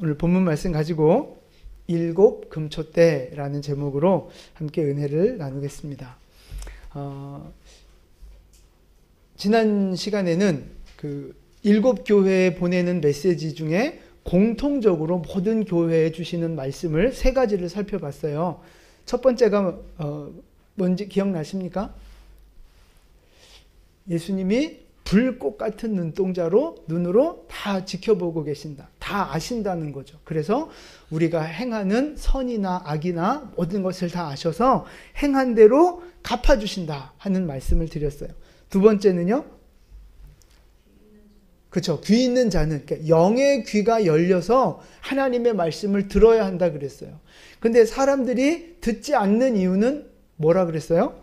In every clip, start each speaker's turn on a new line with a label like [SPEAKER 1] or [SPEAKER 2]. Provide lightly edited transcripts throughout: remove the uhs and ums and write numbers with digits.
[SPEAKER 1] 오늘 본문 말씀 가지고 일곱 금초대라는 제목으로 함께 은혜를 나누겠습니다. 지난 시간에는 그 일곱 교회에 보내는 메시지 중에 공통적으로 모든 교회에 주시는 말씀을 세 가지를 살펴봤어요. 첫 번째가 뭔지 기억나십니까? 예수님이 불꽃 같은 눈으로 다 지켜보고 계신다. 다 아신다는 거죠. 그래서 우리가 행하는 선이나 악이나 모든 것을 다 아셔서 행한 대로 갚아주신다 하는 말씀을 드렸어요. 두 번째는요. 그렇죠. 귀 있는 자는, 그러니까 영의 귀가 열려서 하나님의 말씀을 들어야 한다 그랬어요. 근데 사람들이 듣지 않는 이유는 뭐라 그랬어요?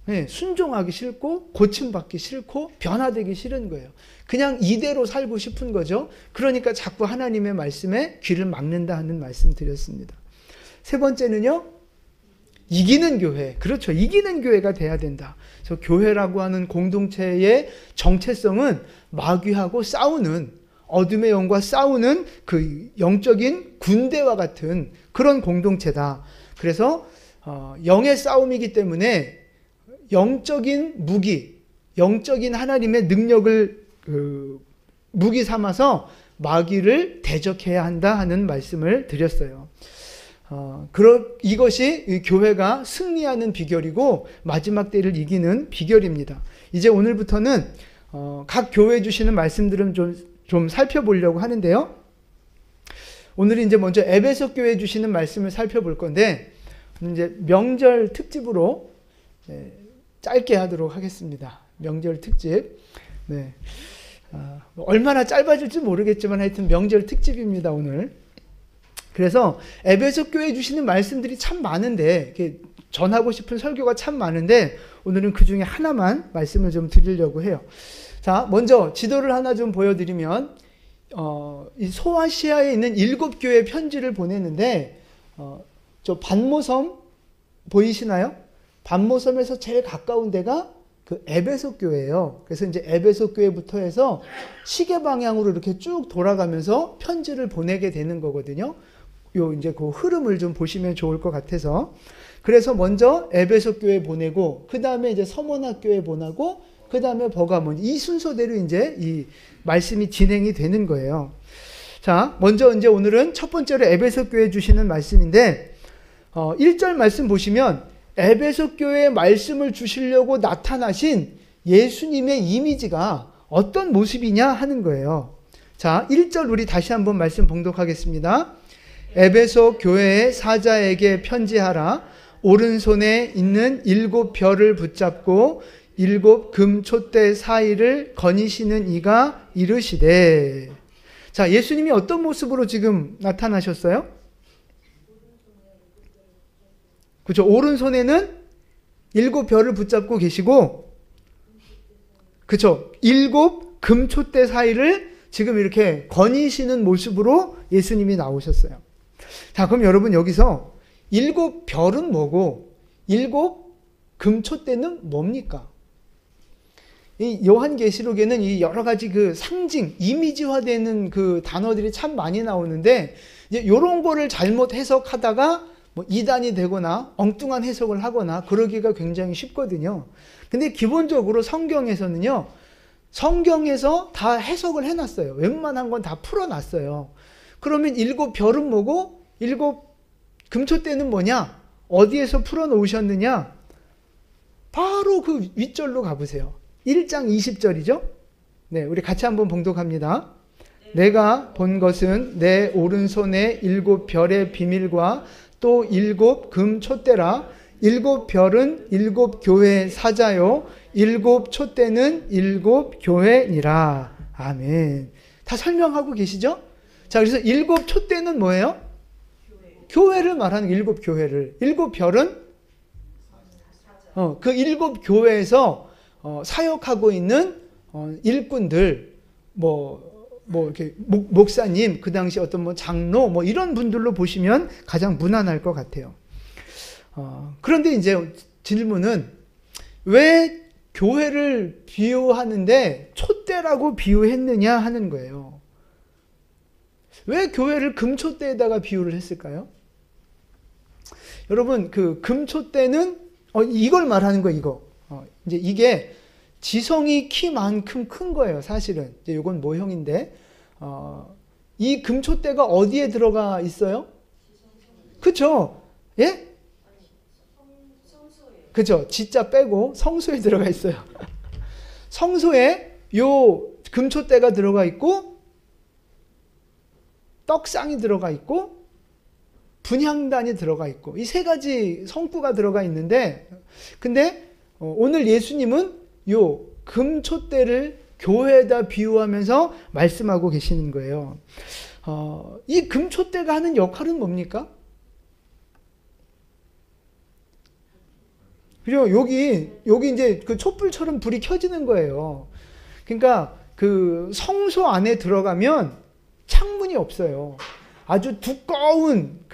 [SPEAKER 1] 네, 순종하기 싫고 고침받기 싫고 변화되기 싫은 거예요. 그냥 이대로 살고 싶은 거죠. 그러니까 자꾸 하나님의 말씀에 귀를 막는다 하는 말씀 드렸습니다. 세 번째는요. 이기는 교회. 그렇죠. 이기는 교회가 돼야 된다. 그래서 교회라고 하는 공동체의 정체성은 마귀하고 싸우는, 어둠의 영과 싸우는 그 영적인 군대와 같은 그런 공동체다. 그래서 영의 싸움이기 때문에 영적인 무기, 영적인 하나님의 능력을 무기 삼아서 마귀를 대적해야 한다 하는 말씀을 드렸어요. 이것이 교회가 승리하는 비결이고 마지막 때를 이기는 비결입니다. 이제 오늘부터는 각 교회에 주시는 말씀들은 좀 살펴보려고 하는데요. 오늘은 이제 먼저 에베소 교회에 주시는 말씀을 살펴볼 건데, 이제 명절 특집으로 짧게 하도록 하겠습니다. 명절 특집. 네. 얼마나 짧아질지 모르겠지만 하여튼 명절 특집입니다, 오늘. 그래서 에베소 교회에 주시는 말씀들이 참 많은데, 전하고 싶은 설교가 참 많은데, 오늘은 그 중에 하나만 말씀을 좀 드리려고 해요. 자, 먼저 지도를 하나 좀 보여드리면, 이 소아시아에 있는 7교회 편지를 보냈는데, 저 반모섬 보이시나요? 반모섬에서 제일 가까운 데가 그 에베소 교회예요. 그래서 이제 에베소 교회부터 해서 시계 방향으로 이렇게 쭉 돌아가면서 편지를 보내게 되는 거거든요. 이제 그 흐름을 좀 보시면 좋을 것 같아서. 그래서 먼저 에베소 교회 보내고, 그 다음에 이제 서머나 교회 보내고, 그 다음에 버가몬, 이 순서대로 이제 이 말씀이 진행이 되는 거예요. 자, 먼저 이제 오늘은 첫 번째로 에베소 교회 주시는 말씀인데, 1절 말씀 보시면 에베소 교회에 말씀을 주시려고 나타나신 예수님의 이미지가 어떤 모습이냐 하는 거예요. 자, 1절 우리 다시 한번 말씀 봉독하겠습니다. 에베소 교회의 사자에게 편지하라. 오른손에 있는 7별을 붙잡고 7 금촛대 사이를 거니시는 이가 이르시되. 자, 예수님이 어떤 모습으로 지금 나타나셨어요? 그렇죠. 오른손에는 7별을 붙잡고 계시고, 그렇죠. 7 금촛대 사이를 지금 이렇게 거니시는 모습으로 예수님이 나오셨어요. 자, 그럼 여러분 여기서 7별은 뭐고 7 금촛대는 뭡니까? 이 요한계시록에는 이 여러 가지 그 상징, 이미지화되는 그 단어들이 참 많이 나오는데, 이제 이런 거를 잘못 해석하다가 뭐 이단이 되거나 엉뚱한 해석을 하거나 그러기가 굉장히 쉽거든요. 근데 기본적으로 성경에서는요, 성경에서 다 해석을 해놨어요. 웬만한 건 다 풀어놨어요. 그러면 7별은 뭐고 7 금초대는 뭐냐? 어디에서 풀어놓으셨느냐? 바로 그 윗절로 가보세요. 1장 20절이죠. 네, 우리 같이 한번 봉독합니다. 내가 본 것은 내 오른손에 7별의 비밀과 또 7 금촛대라. 7별은 7 교회의 사자요 7 촛대는 7 교회니라. 아멘. 다 설명하고 계시죠? 자, 그래서 7 촛대는 뭐예요? 교회를 말하는 7 교회를. 7별은 그 7 교회에서 사역하고 있는 일꾼들, 이렇게 목사님, 그 당시 어떤 뭐 장로, 뭐 이런 분들로 보시면 가장 무난할 것 같아요. 그런데 이제 질문은 왜 교회를 비유하는데 촛대라고 비유했느냐 하는 거예요. 왜 교회를 금촛대에다가 비유를 했을까요? 여러분, 그 금촛대는 이걸 말하는 거예요, 이거. 이제 이게 지성이 키만큼 큰 거예요, 사실은. 이제 이건 모형인데, 이 금촛대가 어디에 들어가 있어요? 그쵸? 예? 그쵸? 지자 빼고 성소에 들어가 있어요. 성소에 요 금촛대가 들어가 있고, 떡상이 들어가 있고, 분향단이 들어가 있고, 이 세 가지 성구가 들어가 있는데, 근데 오늘 예수님은 요 금촛대를 교회에다 비유하면서 말씀하고 계시는 거예요. 이 금촛대가 하는 역할은 뭡니까? 그죠? 여기 이제 그 촛불처럼 불이 켜지는 거예요. 그러니까 그 성소 안에 들어가면 창문이 없어요. 아주 두꺼운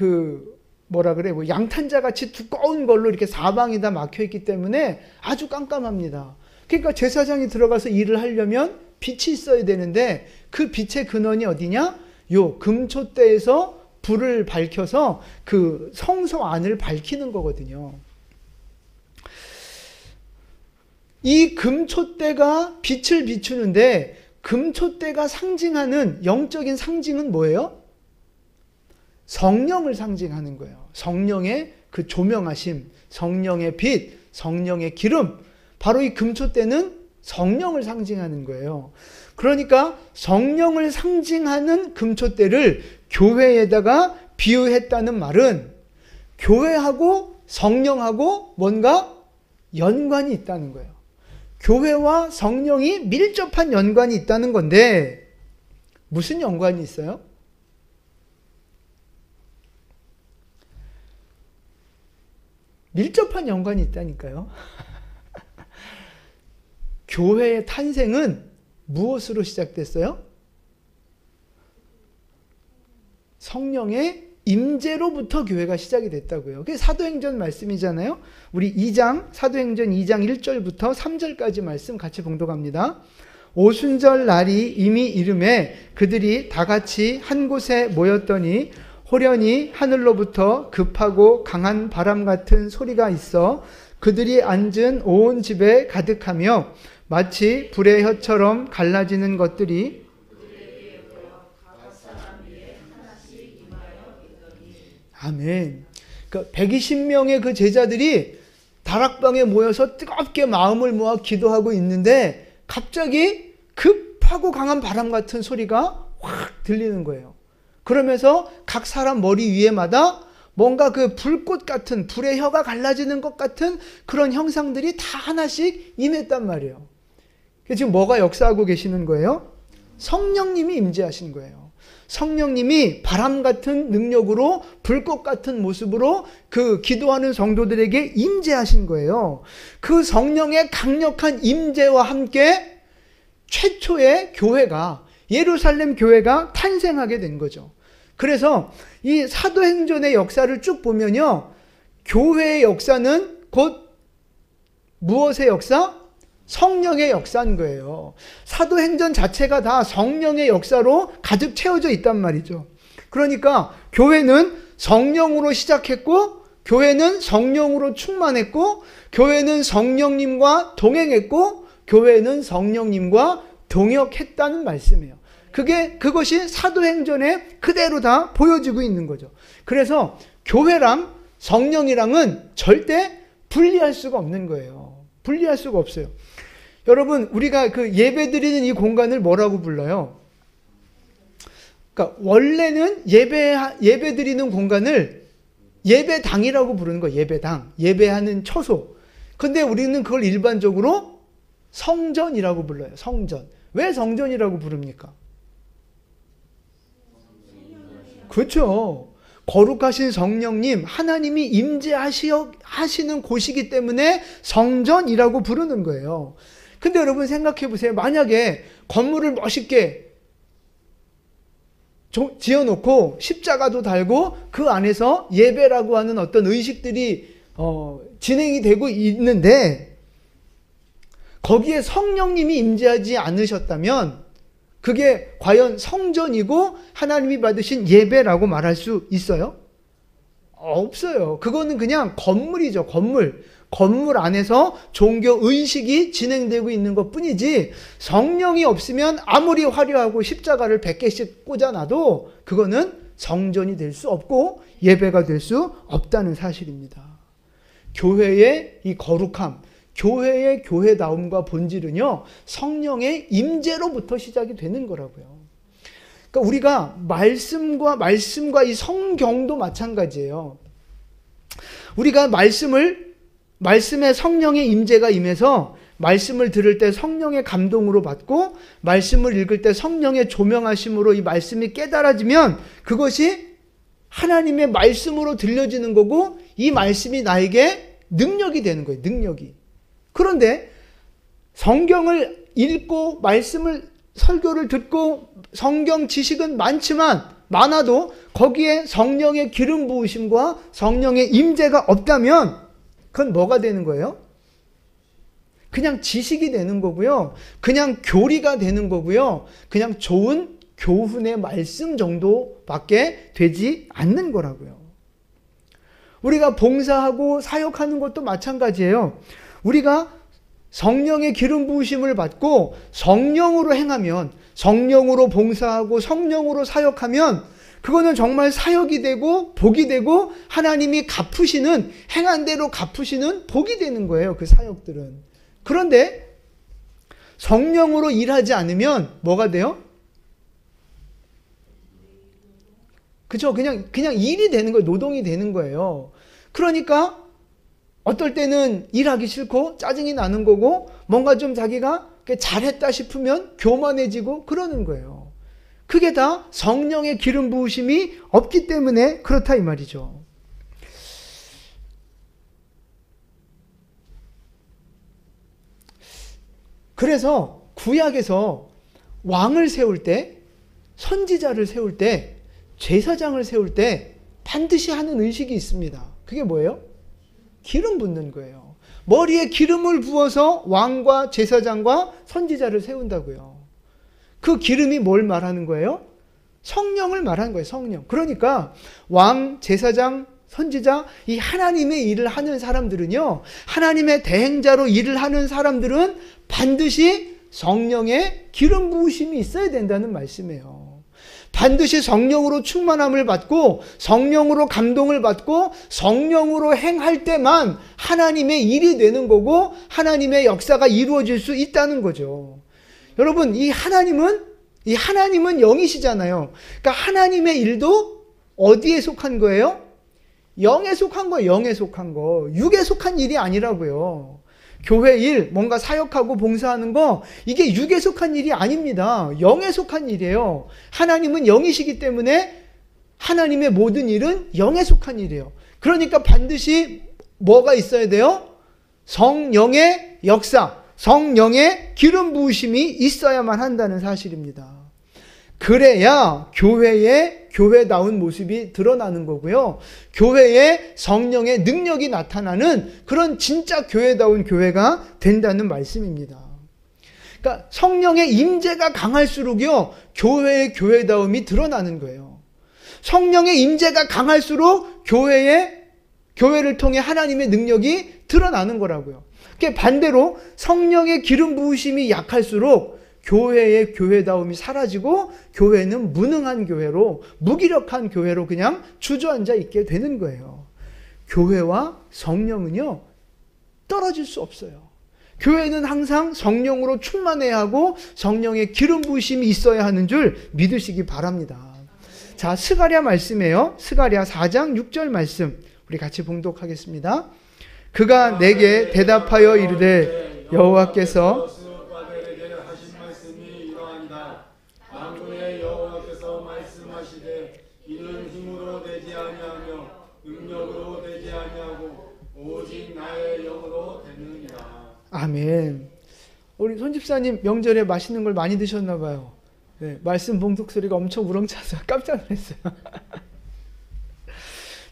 [SPEAKER 1] 뭐 양탄자 같이 두꺼운 걸로 이렇게 사방이 다 막혀 있기 때문에 아주 깜깜합니다. 그러니까 제사장이 들어가서 일을 하려면 빛이 있어야 되는데 그 빛의 근원이 어디냐? 요 금촛대에서 불을 밝혀서 그 성소 안을 밝히는 거거든요. 이 금촛대가 빛을 비추는데 금촛대가 상징하는 영적인 상징은 뭐예요? 성령을 상징하는 거예요. 성령의 그 조명하심, 성령의 빛, 성령의 기름. 바로 이 금촛대는 성령을 상징하는 거예요. 그러니까 성령을 상징하는 금촛대를 교회에다가 비유했다는 말은 교회하고 성령하고 뭔가 연관이 있다는 거예요. 교회와 성령이 밀접한 연관이 있다는 건데 무슨 연관이 있어요? 밀접한 연관이 있다니까요. 교회의 탄생은 무엇으로 시작됐어요? 성령의 임재로부터 교회가 시작이 됐다고요. 그게 사도행전 말씀이잖아요. 우리 사도행전 2장 1절부터 3절까지 말씀 같이 봉독합니다. 오순절 날이 이미 이름에 그들이 다 같이 한 곳에 모였더니 호련히 하늘로부터 급하고 강한 바람 같은 소리가 있어 그들이 앉은 온 집에 가득하며 마치 불의 혀처럼 갈라지는 것들이 아멘. 그러니까 120명의 그 제자들이 다락방에 모여서 뜨겁게 마음을 모아 기도하고 있는데 갑자기 급하고 강한 바람 같은 소리가 확 들리는 거예요. 그러면서 각 사람 머리 위에마다 뭔가 그 불꽃 같은 불의 혀가 갈라지는 것 같은 그런 형상들이 다 하나씩 임했단 말이에요. 지금 뭐가 역사하고 계시는 거예요? 성령님이 임재하신 거예요. 성령님이 바람 같은 능력으로 불꽃 같은 모습으로 그 기도하는 성도들에게 임재하신 거예요. 그 성령의 강력한 임재와 함께 최초의 교회가 예루살렘 교회가 탄생하게 된 거죠. 그래서 이 사도행전의 역사를 쭉 보면요. 교회의 역사는 곧 무엇의 역사? 성령의 역사인 거예요. 사도행전 자체가 다 성령의 역사로 가득 채워져 있단 말이죠. 그러니까 교회는 성령으로 시작했고 교회는 성령으로 충만했고 교회는 성령님과 동행했고 교회는 성령님과 동역했다는 말씀이에요. 그것이 사도행전에 그대로 다 보여지고 있는 거죠. 그래서 교회랑 성령이랑은 절대 분리할 수가 없는 거예요. 분리할 수가 없어요. 여러분, 우리가 그 예배 드리는 이 공간을 뭐라고 불러요? 그러니까 원래는 예배 드리는 공간을 예배당이라고 부르는 거예요. 예배당. 예배하는 처소. 근데 우리는 그걸 일반적으로 성전이라고 불러요. 성전. 왜 성전이라고 부릅니까? 그렇죠. 거룩하신 성령님, 하나님이 임재하시는 곳이기 때문에 성전이라고 부르는 거예요. 근데 여러분 생각해 보세요. 만약에 건물을 멋있게 지어놓고 십자가도 달고 그 안에서 예배라고 하는 어떤 의식들이 진행이 되고 있는데 거기에 성령님이 임재하지 않으셨다면 그게 과연 성전이고 하나님이 받으신 예배라고 말할 수 있어요? 없어요. 그거는 그냥 건물이죠. 건물. 건물 안에서 종교 의식이 진행되고 있는 것 뿐이지, 성령이 없으면 아무리 화려하고 십자가를 100개씩 꽂아놔도 그거는 성전이 될 수 없고 예배가 될 수 없다는 사실입니다. 교회의 이 거룩함, 교회의 교회다움과 본질은요, 성령의 임재로부터 시작이 되는 거라고요. 그러니까 우리가 말씀과 이 성경도 마찬가지예요. 우리가 말씀에 성령의 임재가 임해서 말씀을 들을 때 성령의 감동으로 받고 말씀을 읽을 때 성령의 조명하심으로 이 말씀이 깨달아지면 그것이 하나님의 말씀으로 들려지는 거고, 이 말씀이 나에게 능력이 되는 거예요. 능력이. 그런데 성경을 읽고 설교를 듣고 성경 지식은 많아도 거기에 성령의 기름 부으심과 성령의 임재가 없다면 그건 뭐가 되는 거예요? 그냥 지식이 되는 거고요. 그냥 교리가 되는 거고요. 그냥 좋은 교훈의 말씀 정도밖에 되지 않는 거라고요. 우리가 봉사하고 사역하는 것도 마찬가지예요. 우리가 성령의 기름 부으심을 받고 성령으로 행하면, 성령으로 봉사하고 성령으로 사역하면 그거는 정말 사역이 되고 복이 되고 하나님이 갚으시는, 행한 대로 갚으시는 복이 되는 거예요. 그 사역들은. 그런데 성령으로 일하지 않으면 뭐가 돼요? 그죠? 그냥 일이 되는 거예요. 노동이 되는 거예요. 그러니까 어떨 때는 일하기 싫고 짜증이 나는 거고, 뭔가 좀 자기가 잘했다 싶으면 교만해지고 그러는 거예요. 그게 다 성령의 기름 부으심이 없기 때문에 그렇다 이 말이죠. 그래서 구약에서 왕을 세울 때, 선지자를 세울 때, 제사장을 세울 때 반드시 하는 의식이 있습니다. 그게 뭐예요? 기름 붓는 거예요. 머리에 기름을 부어서 왕과 제사장과 선지자를 세운다고요. 그 기름이 뭘 말하는 거예요? 성령을 말하는 거예요. 성령. 그러니까 왕, 제사장, 선지자, 이 하나님의 일을 하는 사람들은요, 하나님의 대행자로 일을 하는 사람들은 반드시 성령의 기름 부으심이 있어야 된다는 말씀이에요. 반드시 성령으로 충만함을 받고 성령으로 감동을 받고 성령으로 행할 때만 하나님의 일이 되는 거고 하나님의 역사가 이루어질 수 있다는 거죠. 여러분, 이 하나님은 영이시잖아요. 그러니까 하나님의 일도 어디에 속한 거예요? 영에 속한 거예요. 영에 속한 거. 육에 속한 일이 아니라고요. 교회 일, 뭔가 사역하고 봉사하는 거, 이게 육에 속한 일이 아닙니다. 영에 속한 일이에요. 하나님은 영이시기 때문에 하나님의 모든 일은 영에 속한 일이에요. 그러니까 반드시 뭐가 있어야 돼요? 성령의 역사, 성령의 기름 부으심이 있어야만 한다는 사실입니다. 그래야 교회의 교회다운 모습이 드러나는 거고요. 교회에 성령의 능력이 나타나는 그런 진짜 교회다운 교회가 된다는 말씀입니다. 그러니까 성령의 임재가 강할수록요, 교회의 교회다움이 드러나는 거예요. 성령의 임재가 강할수록 교회를 통해 하나님의 능력이 드러나는 거라고요. 그러니까 반대로 성령의 기름 부으심이 약할수록 교회의 교회다움이 사라지고 교회는 무능한 교회로, 무기력한 교회로 그냥 주저앉아 있게 되는 거예요. 교회와 성령은요, 떨어질 수 없어요. 교회는 항상 성령으로 충만해야 하고 성령의 기름 부으심이 있어야 하는 줄 믿으시기 바랍니다. 자, 스가랴 말씀이에요. 스가랴 4장 6절 말씀 우리 같이 봉독하겠습니다. 그가 내게 대답하여 이르되 여호와께서
[SPEAKER 2] 이는 힘으로 되지 아니하며 능력으로 되지 아니하고 오직 나의 영으로 되느니라.
[SPEAKER 1] 아멘. 우리 손집사님 명절에 맛있는 걸 많이 드셨나 봐요. 네, 말씀 봉독 소리가 엄청 우렁차서 깜짝 놀랐어요.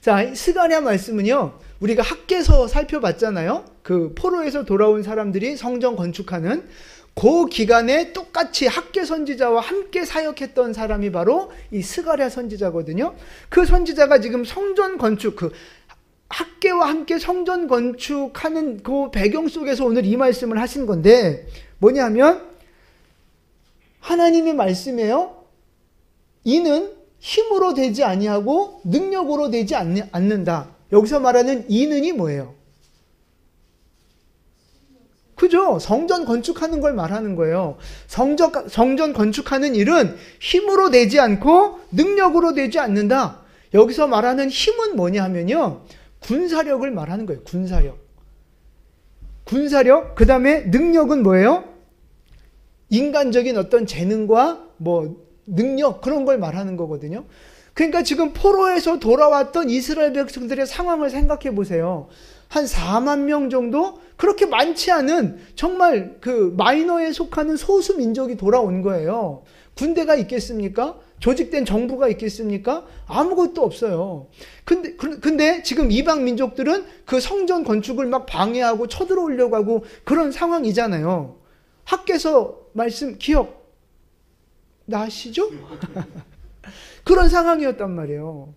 [SPEAKER 1] 자, 스가랴 말씀은요, 우리가 학개서 살펴봤잖아요. 그 포로에서 돌아온 사람들이 성전 건축하는 그 기간에 똑같이 학계 선지자와 함께 사역했던 사람이 바로 이 스가랴 선지자거든요. 그 선지자가 지금 성전 건축, 그 학계와 함께 성전 건축하는 그 배경 속에서 오늘 이 말씀을 하신 건데, 뭐냐면 하나님의 말씀이에요. 이는 힘으로 되지 아니하고 능력으로 되지 않는다. 여기서 말하는 이는이 뭐예요? 그죠? 성전 건축하는 걸 말하는 거예요. 성전 건축하는 일은 힘으로 되지 않고 능력으로 되지 않는다. 여기서 말하는 힘은 뭐냐 하면요, 군사력을 말하는 거예요. 군사력. 그 다음에 능력은 뭐예요? 인간적인 어떤 재능과 능력, 그런 걸 말하는 거거든요. 그러니까 지금 포로에서 돌아왔던 이스라엘 백성들의 상황을 생각해 보세요. 한 4만 명 정도? 그렇게 많지 않은 정말 그 마이너에 속하는 소수 민족이 돌아온 거예요. 군대가 있겠습니까? 조직된 정부가 있겠습니까? 아무것도 없어요. 근데 지금 이방 민족들은 그 성전 건축을 막 방해하고 쳐들어오려고 하고 그런 상황이잖아요. 학계서 말씀 기억 나시죠? 그런 상황이었단 말이에요.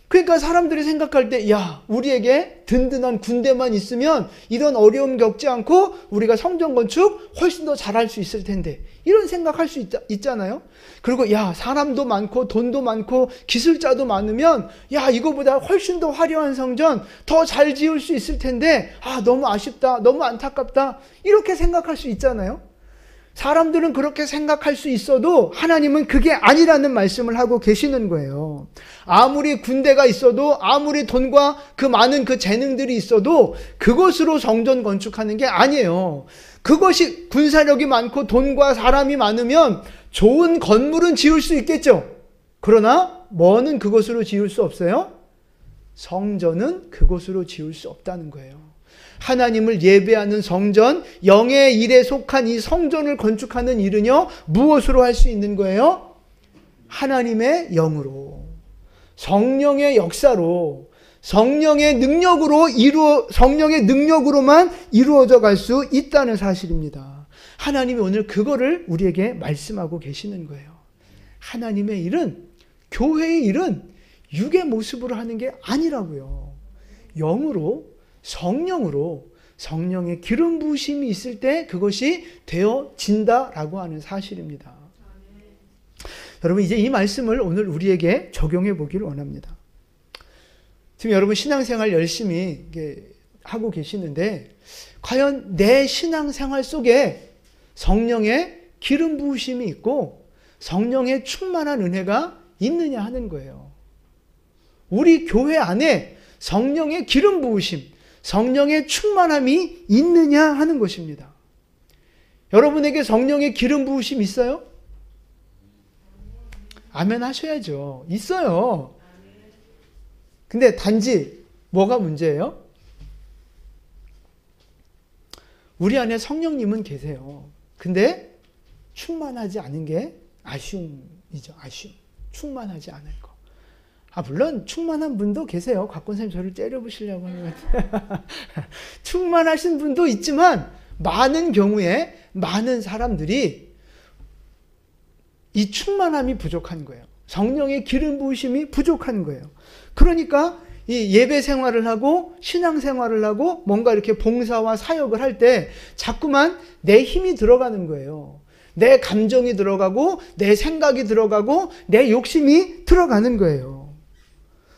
[SPEAKER 1] 그러니까 사람들이 생각할 때, 야, 우리에게 든든한 군대만 있으면 이런 어려움 겪지 않고 우리가 성전 건축 훨씬 더 잘할 수 있을 텐데, 이런 생각할 수 있잖아요. 그리고 야, 사람도 많고 돈도 많고 기술자도 많으면 야, 이거보다 훨씬 더 화려한 성전 더 잘 지을 수 있을 텐데, 아, 너무 아쉽다, 너무 안타깝다, 이렇게 생각할 수 있잖아요. 사람들은 그렇게 생각할 수 있어도 하나님은 그게 아니라는 말씀을 하고 계시는 거예요. 아무리 군대가 있어도, 아무리 돈과 그 많은 그 재능들이 있어도 그것으로 성전 건축하는 게 아니에요. 그것이 군사력이 많고 돈과 사람이 많으면 좋은 건물은 지을 수 있겠죠. 그러나 뭐는 그것으로 지을 수 없어요? 성전은 그것으로 지을 수 없다는 거예요. 하나님을 예배하는 성전, 영의 일에 속한 이 성전을 건축하는 일은요, 무엇으로 할 수 있는 거예요? 하나님의 영으로, 성령의 역사로, 성령의 능력으로만 이루어져 갈 수 있다는 사실입니다. 하나님이 오늘 그거를 우리에게 말씀하고 계시는 거예요. 하나님의 일은, 교회의 일은 육의 모습으로 하는 게 아니라고요. 영으로, 성령으로, 성령의 기름 부으심이 있을 때 그것이 되어진다라고 하는 사실입니다. 여러분, 이제 이 말씀을 오늘 우리에게 적용해 보기를 원합니다. 지금 여러분 신앙생활 열심히 하고 계시는데, 과연 내 신앙생활 속에 성령의 기름 부으심이 있고 성령의 충만한 은혜가 있느냐 하는 거예요. 우리 교회 안에 성령의 기름 부으심, 성령의 충만함이 있느냐 하는 것입니다. 여러분에게 성령의 기름 부으심 있어요? 아멘 하셔야죠. 있어요. 근데 단지 뭐가 문제예요? 우리 안에 성령님은 계세요. 근데 충만하지 않은 게 아쉬움이죠. 아쉬움. 충만하지 않은 거. 물론 충만한 분도 계세요. 곽권선생님 저를 째려보시려고 하는 것 같아요. 충만하신 분도 있지만 많은 경우에 많은 사람들이 이 충만함이 부족한 거예요. 성령의 기름 부으심이 부족한 거예요. 그러니까 이 예배 생활을 하고 신앙 생활을 하고 뭔가 이렇게 봉사와 사역을 할 때 자꾸만 내 힘이 들어가는 거예요. 내 감정이 들어가고 내 생각이 들어가고 내 욕심이 들어가는 거예요.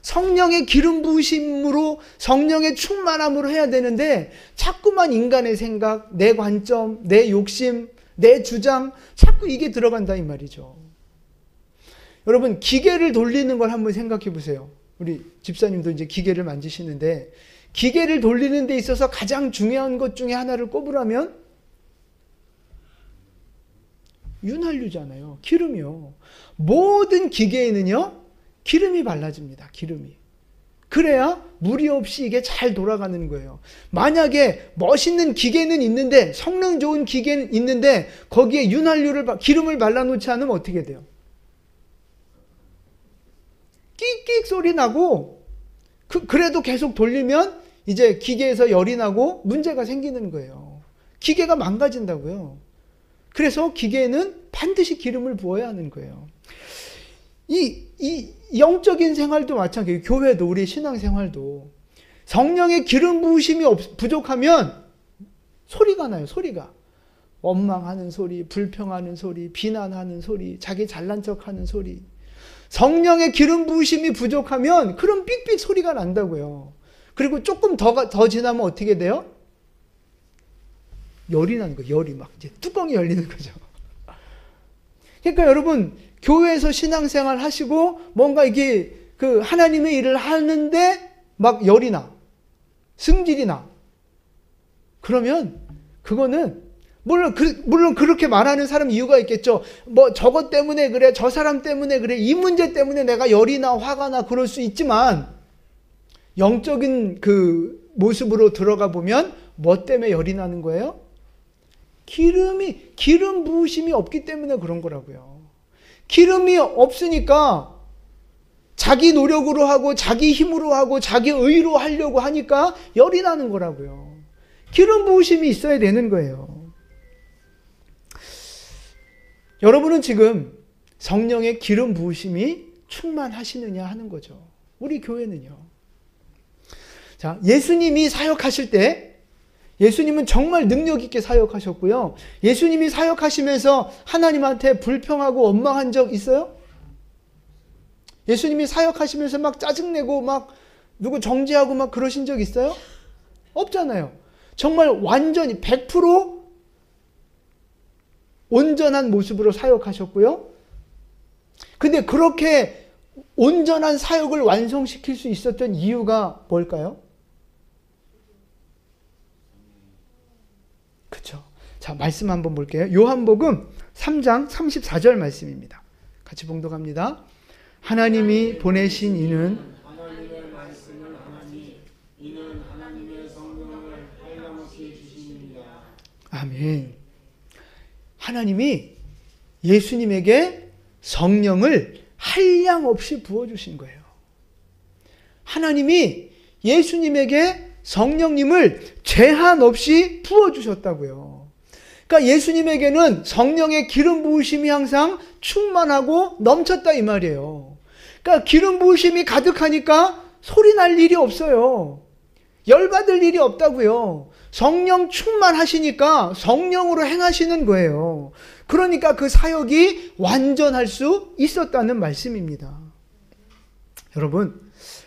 [SPEAKER 1] 성령의 기름 부으심으로, 성령의 충만함으로 해야 되는데 자꾸만 인간의 생각, 내 관점, 내 욕심, 내 주장, 자꾸 이게 들어간다 이 말이죠. 여러분, 기계를 돌리는 걸 한번 생각해 보세요. 우리 집사님도 이제 기계를 만지시는데, 기계를 돌리는 데 있어서 가장 중요한 것 중에 하나를 꼽으라면 윤활유잖아요. 기름이요. 모든 기계에는요, 기름이 발라집니다. 기름이. 그래야 무리 없이 이게 잘 돌아가는 거예요. 만약에 멋있는 기계는 있는데, 성능 좋은 기계는 있는데 거기에 기름을 발라놓지 않으면 어떻게 돼요? 끽끽 소리 나고, 그래도 계속 돌리면 이제 기계에서 열이 나고 문제가 생기는 거예요. 기계가 망가진다고요. 그래서 기계에는 반드시 기름을 부어야 하는 거예요. 이 영적인 생활도 마찬가지예요. 교회도, 우리 신앙생활도 성령의 기름 부으심이 부족하면 소리가 나요. 소리가. 원망하는 소리, 불평하는 소리, 비난하는 소리, 자기 잘난 척하는 소리. 성령의 기름 부으심이 부족하면 그런 삑삑 소리가 난다고요. 그리고 조금 더 지나면 어떻게 돼요? 열이 나는 거예요. 열이 막 이제 뚜껑이 열리는 거죠. 그러니까 여러분, 교회에서 신앙생활 하시고 뭔가 이게 그 하나님의 일을 하는데 막 열이 나. 승질이 나. 그러면 그거는 물론 그렇게 말하는 사람 이유가 있겠죠. 뭐 저것 때문에 그래, 저 사람 때문에 그래, 이 문제 때문에 내가 열이 나, 화가 나, 그럴 수 있지만 영적인 그 모습으로 들어가 보면 뭐 때문에 열이 나는 거예요? 기름 부으심이 없기 때문에 그런 거라고요. 기름이 없으니까 자기 노력으로 하고 자기 힘으로 하고 자기 의로 하려고 하니까 열이 나는 거라고요. 기름 부으심이 있어야 되는 거예요. 여러분은 지금 성령의 기름 부으심이 충만하시느냐 하는 거죠. 우리 교회는요. 자, 예수님이 사역하실 때 예수님은 정말 능력 있게 사역하셨고요. 예수님이 사역하시면서 하나님한테 불평하고 원망한 적 있어요? 예수님이 사역하시면서 막 짜증내고 막 누구 정죄하고 막 그러신 적 있어요? 없잖아요. 정말 완전히 100% 온전한 모습으로 사역하셨고요. 근데 그렇게 온전한 사역을 완성시킬 수 있었던 이유가 뭘까요? 그렇죠. 자, 말씀 한번 볼게요. 요한복음 3장 34절 말씀입니다. 같이 봉독합니다. 하나님이 보내신 이는
[SPEAKER 2] 하나님의 말씀을 하나니 이는 하나님의 성령을 한량없이 주시느니라.
[SPEAKER 1] 아멘. 하나님이 예수님에게 성령을 한량없이 부어주신 거예요. 하나님이 예수님에게 성령님을 제한 없이 부어주셨다고요. 그러니까 예수님에게는 성령의 기름 부으심이 항상 충만하고 넘쳤다 이 말이에요. 그러니까 기름 부으심이 가득하니까 소리 날 일이 없어요. 열받을 일이 없다고요. 성령 충만하시니까 성령으로 행하시는 거예요. 그러니까 그 사역이 완전할 수 있었다는 말씀입니다. 여러분,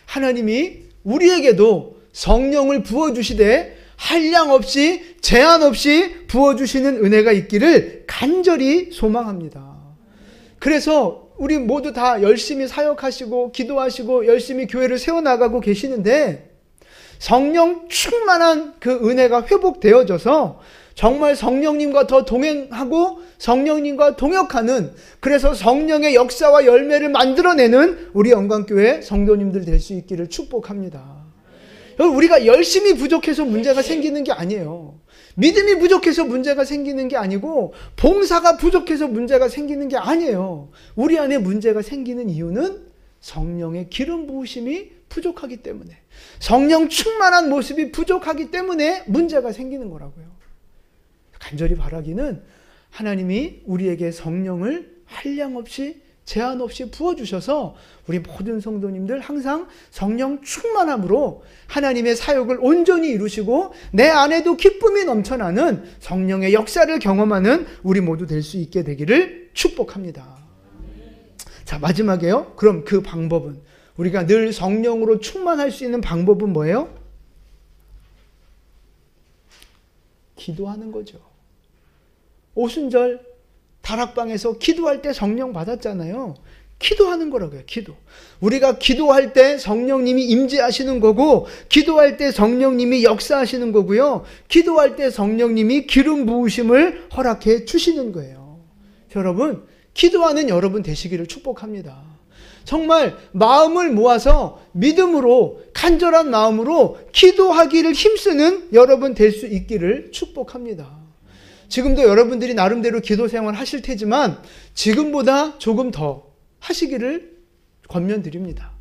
[SPEAKER 1] 하나님이 우리에게도 성령을 부어주시되 한량없이 제한 없이 부어주시는 은혜가 있기를 간절히 소망합니다. 그래서 우리 모두 다 열심히 사역하시고 기도하시고 열심히 교회를 세워나가고 계시는데 성령 충만한 그 은혜가 회복되어져서 정말 성령님과 더 동행하고 성령님과 동역하는, 그래서 성령의 역사와 열매를 만들어내는 우리 영광교회 성도님들 될 수 있기를 축복합니다. 우리가 열심히 부족해서 문제가 생기는 게 아니에요. 믿음이 부족해서 문제가 생기는 게 아니고 봉사가 부족해서 문제가 생기는 게 아니에요. 우리 안에 문제가 생기는 이유는 성령의 기름 부으심이 부족하기 때문에, 성령 충만한 모습이 부족하기 때문에 문제가 생기는 거라고요. 간절히 바라기는 하나님이 우리에게 성령을 한량없이 제한 없이 부어주셔서 우리 모든 성도님들 항상 성령 충만함으로 하나님의 사역을 온전히 이루시고 내 안에도 기쁨이 넘쳐나는 성령의 역사를 경험하는 우리 모두 될 수 있게 되기를 축복합니다. 자, 마지막에요. 그럼 그 방법은, 우리가 늘 성령으로 충만할 수 있는 방법은 뭐예요? 기도하는 거죠. 오순절 다락방에서 기도할 때 성령 받았잖아요. 기도하는 거라고요. 기도. 우리가 기도할 때 성령님이 임재하시는 거고, 기도할 때 성령님이 역사하시는 거고요. 기도할 때 성령님이 기름 부으심을 허락해 주시는 거예요. 여러분, 기도하는 여러분 되시기를 축복합니다. 정말 마음을 모아서 믿음으로, 간절한 마음으로 기도하기를 힘쓰는 여러분 될 수 있기를 축복합니다. 지금도 여러분들이 나름대로 기도 생활 하실 테지만 지금보다 조금 더 하시기를 권면드립니다.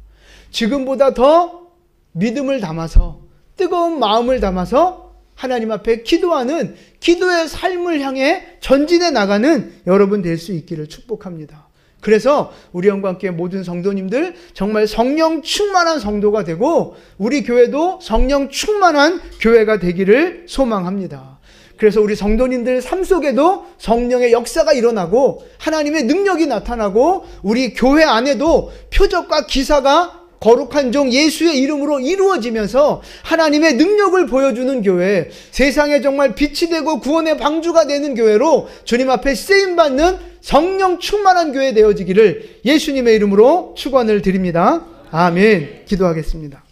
[SPEAKER 1] 지금보다 더 믿음을 담아서, 뜨거운 마음을 담아서 하나님 앞에 기도하는 기도의 삶을 향해 전진해 나가는 여러분 될 수 있기를 축복합니다. 그래서 우리 영광교회 모든 성도님들 정말 성령 충만한 성도가 되고 우리 교회도 성령 충만한 교회가 되기를 소망합니다. 그래서 우리 성도님들 삶 속에도 성령의 역사가 일어나고 하나님의 능력이 나타나고 우리 교회 안에도 표적과 기사가 거룩한 종 예수의 이름으로 이루어지면서 하나님의 능력을 보여주는 교회, 세상에 정말 빛이 되고 구원의 방주가 되는 교회로 주님 앞에 쓰임받는 성령 충만한 교회 되어지기를 예수님의 이름으로 축원을 드립니다. 아멘. 기도하겠습니다.